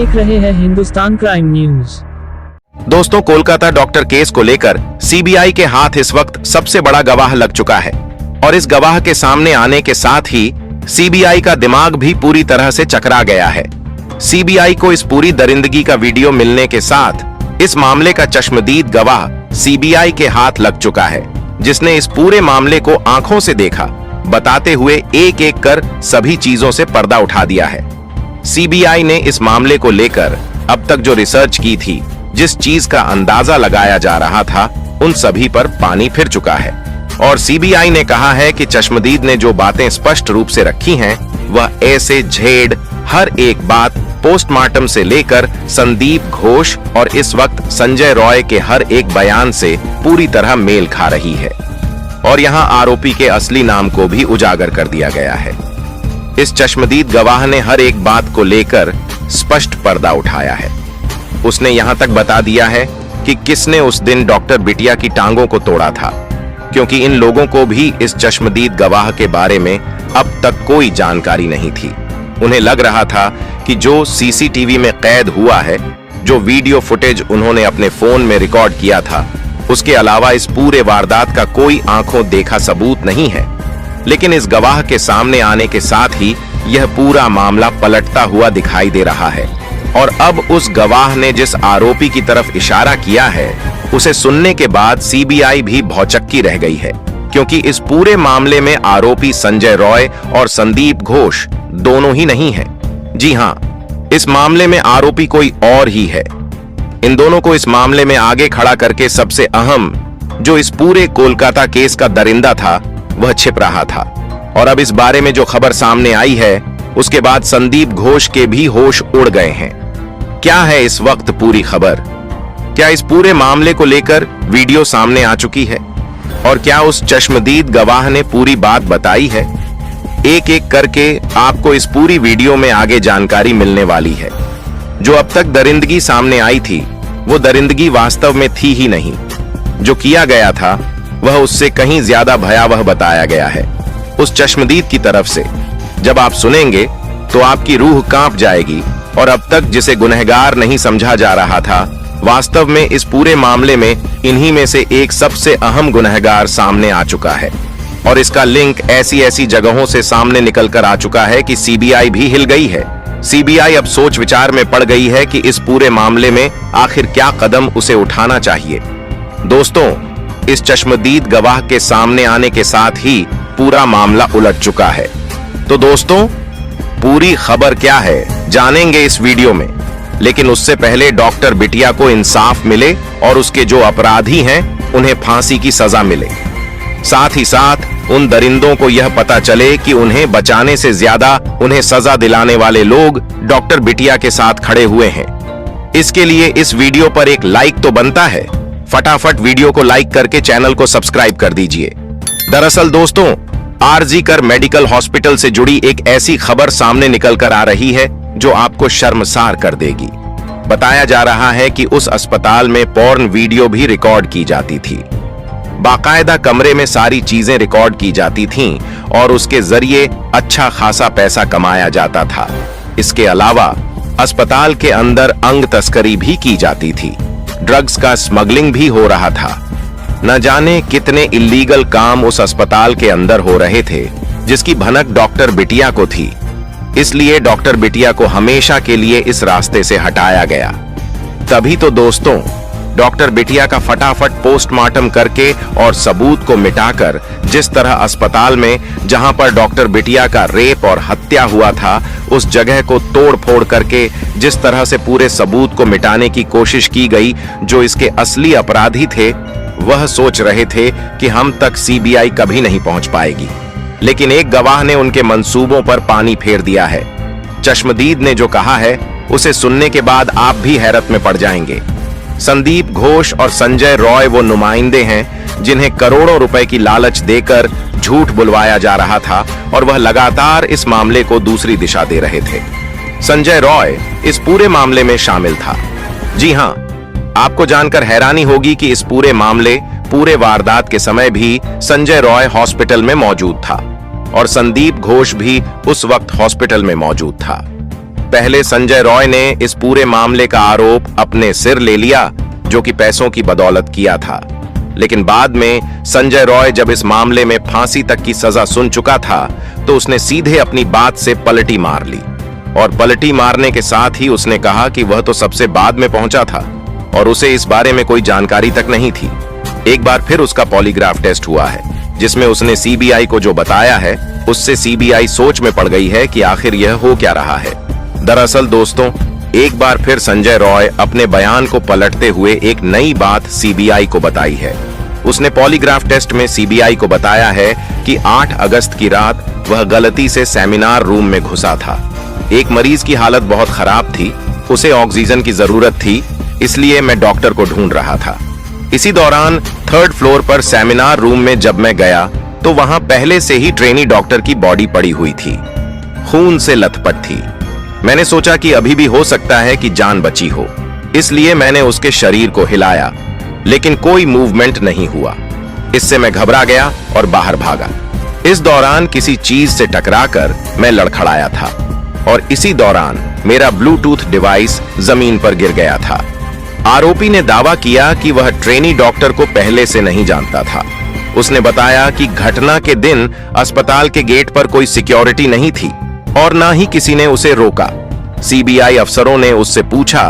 देख रहे हैं हिंदुस्तान क्राइम न्यूज। दोस्तों, कोलकाता डॉक्टर केस को लेकर सीबीआई के हाथ इस वक्त सबसे बड़ा गवाह लग चुका है और इस गवाह के सामने आने के साथ ही सीबीआई का दिमाग भी पूरी तरह से चकरा गया है। सीबीआई को इस पूरी दरिंदगी का वीडियो मिलने के साथ इस मामले का चश्मदीद गवाह सीबीआई के हाथ लग चुका है, जिसने इस पूरे मामले को आंखों से देखा, बताते हुए एक एक कर सभी चीजों से पर्दा उठा दिया है। सीबीआई ने इस मामले को लेकर अब तक जो रिसर्च की थी, जिस चीज का अंदाजा लगाया जा रहा था, उन सभी पर पानी फिर चुका है और सीबीआई ने कहा है कि चश्मदीद ने जो बातें स्पष्ट रूप से रखी हैं, वह ऐसे झेड़ हर एक बात पोस्टमार्टम से लेकर संदीप घोष और इस वक्त संजय रॉय के हर एक बयान से पूरी तरह मेल खा रही है और यहां आरोपी के असली नाम को भी उजागर कर दिया गया है। इस चश्मदीद गवाह ने हर एक बात को लेकर स्पष्ट पर्दा उठाया है। उसने यहां तक बता दिया है कि किसने उस दिन डॉक्टर बिटिया की टांगों को तोड़ा था, क्योंकि इन लोगों को भी इस चश्मदीद गवाह के बारे में अब तक कोई जानकारी नहीं थी। उन्हें लग रहा था कि जो सीसीटीवी में कैद हुआ है, जो वीडियो फुटेज उन्होंने अपने फोन में रिकॉर्ड किया था, उसके अलावा इस पूरे वारदात का कोई आंखों देखा सबूत नहीं है। लेकिन इस गवाह के सामने आने के साथ ही यह पूरा मामला पलटता हुआ दिखाई दे रहा है और अब उस गवाह ने जिस आरोपी की तरफ इशारा किया है, उसे सुनने के बाद सीबीआई भी भौचक्की रह गई है, क्योंकि इस पूरे मामले में आरोपी संजय रॉय और संदीप घोष दोनों ही नहीं है। जी हां, इस मामले में आरोपी कोई और ही है। इन दोनों को इस मामले में आगे खड़ा करके सबसे अहम जो इस पूरे कोलकाता केस का दरिंदा था, वह छिप रहा था और अब इस बारे में जो खबर सामने आई है, उसके बाद संदीप घोष के भी होश उड़ गए हैं। क्या है इस वक्त पूरी खबर? क्या इस पूरे मामले को लेकर वीडियो सामने आ चुकी है और क्या उस चश्मदीद गवाह ने पूरी बात बताई है? एक एक करके आपको इस पूरी वीडियो में आगे जानकारी मिलने वाली है। जो अब तक दरिंदगी सामने आई थी, वो दरिंदगी वास्तव में थी ही नहीं। जो किया गया था वह उससे कहीं ज्यादा भयावह बताया गया है उस चश्मदीद की तरफ से। जब आप सुनेंगे तो आपकी रूह कांप जाएगी और अब तक जिसे गुनहगार नहीं समझा जा रहा था, वास्तव में इस पूरे मामले में इन्हीं में से एक सबसे अहम गुनहगार सामने आ चुका है और इसका लिंक ऐसी ऐसी जगहों से सामने निकल कर आ चुका है कि सीबीआई भी हिल गई है। सीबीआई अब सोच विचार में पड़ गई है कि इस पूरे मामले में आखिर क्या कदम उसे उठाना चाहिए। दोस्तों, इस चश्मदीद गवाह के सामने आने के साथ ही पूरा मामला उलट चुका है। तो दोस्तों, पूरी खबर क्या है जानेंगे इस वीडियो में, लेकिन उससे पहले डॉक्टर बिटिया को इंसाफ मिले और उसके जो अपराधी हैं उन्हें फांसी की सजा मिले। साथ ही साथ उन दरिंदों को यह पता चले कि उन्हें बचाने से ज्यादा उन्हें सजा दिलाने वाले लोग डॉक्टर बिटिया के साथ खड़े हुए हैं। इसके लिए इस वीडियो पर एक लाइक तो बनता है। फटाफट वीडियो को लाइक करके चैनल को सब्सक्राइब कर दीजिए। दरअसल दोस्तों, आरजी कर मेडिकल हॉस्पिटल से जुड़ी एक ऐसी खबर सामने निकल कर आ रही है जो आपको शर्मसार कर देगी। बताया जा रहा है कि उस अस्पताल में पॉर्न वीडियो भी रिकॉर्ड की जाती थी। बाकायदा कमरे में सारी चीजें रिकॉर्ड की जाती थीं और उसके जरिए अच्छा खासा पैसा कमाया जाता था। इसके अलावा अस्पताल के अंदर अंग तस्करी भी की जाती थी। ड्रग्स का स्मगलिंग भी हो रहा था। न जाने कितने इल्लीगल काम उस अस्पताल के अंदर हो रहे थे, जिसकी भनक डॉक्टर बिटिया को थी। इसलिए डॉक्टर बिटिया को हमेशा के लिए इस रास्ते से हटाया गया। तभी तो दोस्तों, डॉक्टर बिटिया का फटाफट पोस्टमार्टम करके और सबूत को मिटाकर जिस तरह अस्पताल में जहां पर डॉक्टर बिटिया का रेप और हत्या हुआ था, उस जगह को तोड़ फोड़ करके जिस तरह से पूरे सबूत को मिटाने की कोशिश की गई, जो इसके असली अपराधी थे वह सोच रहे थे कि हम तक सीबीआई कभी नहीं पहुंच पाएगी। लेकिन एक गवाह ने उनके मंसूबों पर पानी फेर दिया है। चश्मदीद ने जो कहा है, उसे सुनने के बाद आप भी हैरत में पड़ जाएंगे। संदीप घोष और संजय रॉय वो नुमाइंदे हैं जिन्हें करोड़ों रुपए की लालच देकर झूठ बुलवाया जा रहा था और वह लगातार इस मामले को दूसरी दिशा दे रहे थे। संजय रॉय इस पूरे मामले में शामिल था। जी हां, आपको जानकर हैरानी होगी कि इस पूरे मामले, पूरे वारदात के समय भी संजय रॉय हॉस्पिटल में मौजूद था और संदीप घोष भी उस वक्त हॉस्पिटल में मौजूद था। पहले संजय रॉय ने इस पूरे मामले का आरोप अपने सिर ले लिया, जो कि पैसों की बदौलत किया था। लेकिन बाद में संजय रॉय जब इस मामले में फांसी तक की सजा सुन चुका था, तो उसने सीधे अपनी बात से पलटी मार ली। और पलटी मारने के साथ ही उसने कहा कि वह तो सबसे बाद में पहुंचा था और उसे इस बारे में कोई जानकारी तक नहीं थी। एक बार फिर उसका पॉलीग्राफ टेस्ट हुआ है, जिसमें उसने सीबीआई को जो बताया है, उससे सीबीआई सोच में पड़ गई है कि आखिर यह हो क्या रहा है। दरअसल दोस्तों, एक बार फिर संजय रॉय अपने बयान को पलटते हुए एक नई बात सीबीआई को बताई है। उसने पॉलीग्राफ टेस्ट में सीबीआई को बताया है कि 8 अगस्त की रात वह गलती से सेमिनार रूम में घुसा था। एक मरीज की हालत बहुत खराब थी, उसे ऑक्सीजन की जरूरत थी, इसलिए मैं डॉक्टर को ढूंढ रहा था। इसी दौरान 3rd फ्लोर पर सेमिनार रूम में जब मैं गया, तो वहां पहले से ही ट्रेनी डॉक्टर की बॉडी पड़ी हुई थी, खून से लथपथ थी। मैंने सोचा कि अभी भी हो सकता है कि जान बची हो, इसलिए मैंने उसके शरीर को हिलाया, लेकिन कोई मूवमेंट नहीं हुआ। इससे मैं घबरा गया और बाहर भागा। इस दौरान किसी चीज से टकराकर मैं लड़खड़ाया था और इसी दौरान मेरा ब्लूटूथ डिवाइस जमीन पर गिर गया था। आरोपी ने दावा किया कि वह ट्रेनी डॉक्टर को पहले से नहीं जानता था। उसने बताया कि घटना के दिन अस्पताल के गेट पर कोई सिक्योरिटी नहीं थी और ना ही किसी ने उसे रोका। सीबीआई अफसरों ने उससे पूछा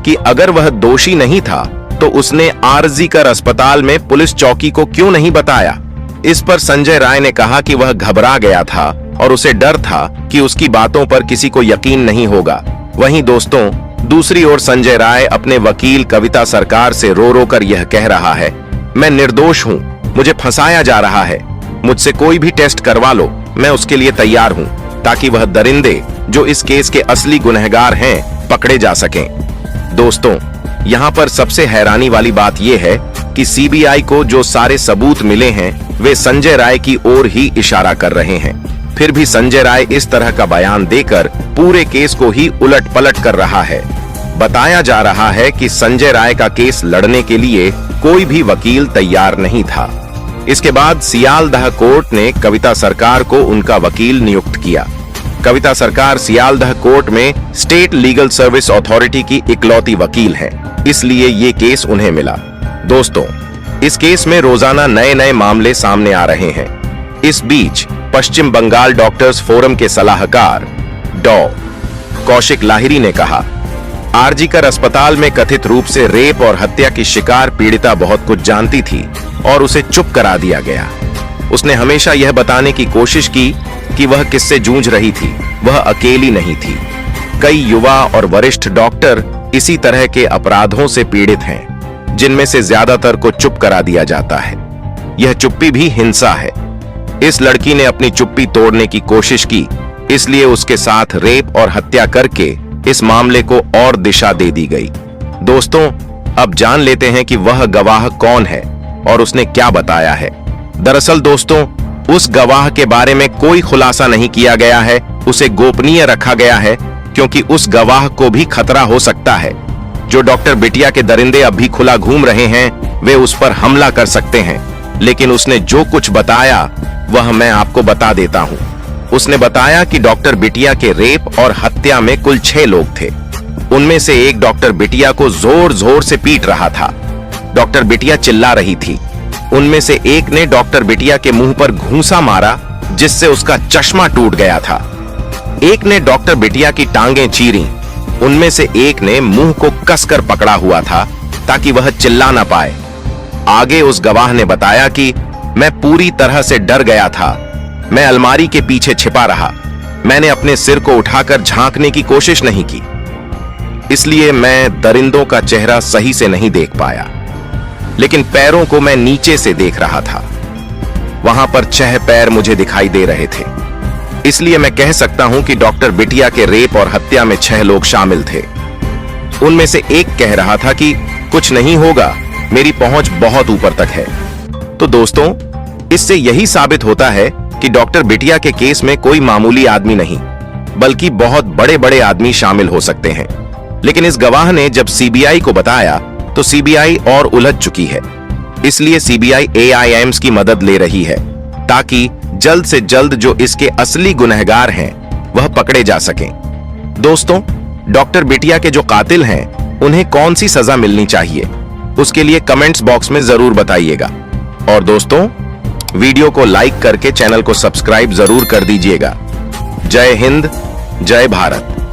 कि अगर वह दोषी नहीं था, तो उसने आर्जी कर अस्पताल में पुलिस चौकी को क्यों नहीं बताया। इस पर संजय राय ने कहा कि वह घबरा गया था और उसे डर था कि उसकी बातों पर किसी को यकीन नहीं होगा। वहीं दोस्तों, दूसरी ओर संजय राय अपने वकील कविता सरकार से रो रो कर यह कह रहा है, मैं निर्दोष हूं, मुझे फंसाया जा रहा है, मुझसे कोई भी टेस्ट करवा लो, मैं उसके लिए तैयार हूं, ताकि वह दरिंदे जो इस केस के असली गुनहगार हैं पकड़े जा सकें। दोस्तों, यहाँ पर सबसे हैरानी वाली बात यह है कि सीबीआई को जो सारे सबूत मिले हैं, वे संजय राय की ओर ही इशारा कर रहे हैं। फिर भी संजय राय इस तरह का बयान देकर पूरे केस को ही उलट पलट कर रहा है। बताया जा रहा है कि संजय राय का केस लड़ने के लिए कोई भी वकील तैयार नहीं था। इसके बाद सियालदह कोर्ट ने कविता सरकार को उनका वकील नियुक्त किया। कविता सरकार सियालदह कोर्ट में स्टेट लीगल सर्विस अथॉरिटी की इकलौती वकील है, इसलिए ये केस उन्हें मिला। दोस्तों, इस केस में रोजाना नए नए मामले सामने आ रहे हैं। इस बीच पश्चिम बंगाल डॉक्टर्स फोरम के सलाहकार डॉ. कौशिक लाहिरी ने कहा, आरजी कर अस्पताल में कथित रूप से रेप और हत्या की शिकार पीड़िता बहुत कुछ जानती थी और उसे चुप करा दिया गया। उसने हमेशा यह बताने की कोशिश की कि वह किससे जूझ रही थी, वह अकेली नहीं थी। कई युवा और वरिष्ठ डॉक्टर इसी तरह के अपराधों से पीड़ित हैं, जिनमें से ज्यादातर को चुप करा दिया जाता है। यह चुप्पी भी हिंसा है। इस लड़की ने अपनी चुप्पी तोड़ने की कोशिश की, इसलिए उसके साथ रेप और हत्या करके इस मामले को और दिशा दे दी गई। दोस्तों, अब जान लेते हैं कि वह गवाह कौन है और उसने क्या बताया है। दरअसल दोस्तों, उस गवाह के बारे में कोई खुलासा नहीं किया गया है, उसे गोपनीय रखा गया है, क्योंकि उस गवाह को भी खतरा हो सकता है। जो डॉक्टर बिटिया के दरिंदे अब भी खुला घूम रहे हैं, वे उस पर हमला कर सकते हैं। लेकिन उसने जो कुछ बताया वह मैं आपको बता देता हूं। उसने बताया कि डॉक्टर बिटिया के रेप और हत्या में कुल 6 लोग थे। उनमें से एक डॉक्टर बिटिया को जोर जोर से पीट रहा था। डॉक्टर बिटिया चिल्ला रही थी। उनमें से एक ने डॉक्टर बिटिया के मुंह पर घूंसा मारा, जिससे उसका चश्मा टूट गया था। एक ने डॉक्टर बिटिया की टांगें चीरी। उनमें से एक ने मुंह को कसकर पकड़ा हुआ था ताकि वह चिल्ला ना पाए। आगे उस गवाह ने बताया कि मैं पूरी तरह से डर गया था। मैं अलमारी के पीछे छिपा रहा। मैंने अपने सिर को उठाकर झांकने की कोशिश नहीं की, इसलिए मैं दरिंदों का चेहरा सही से नहीं देख पाया, लेकिन पैरों को मैं नीचे से देख रहा था। वहां पर 6 पैर मुझे दिखाई दे रहे थे, इसलिए मैं कह सकता हूं कि डॉक्टर बिटिया के रेप और हत्या में 6 लोग शामिल थे। उनमें से एक कह रहा था कि कुछ नहीं होगा, मेरी पहुंच बहुत ऊपर तक है। तो दोस्तों, इससे यही साबित होता है कि डॉक्टर बिटिया के केस में कोई मामूली आदमी नहीं, बल्कि बहुत बड़े बड़े आदमी शामिल हो सकते हैं। लेकिन इस गवाह ने जब सीबीआई को बताया तो सीबीआई और उलझ चुकी है। इसलिए सीबीआई एआईएम्स की मदद ले रही है, ताकि जल्द से जल्द जो इसके असली गुनहगार हैं वह पकड़े जा सकें। दोस्तों, डॉक्टर बिटिया के जो कातिल हैं, उन्हें कौन सी सजा मिलनी चाहिए, उसके लिए कमेंट्स बॉक्स में जरूर बताइएगा। और दोस्तों, वीडियो को लाइक करके चैनल को सब्सक्राइब जरूर कर दीजिएगा। जय हिंद, जय भारत।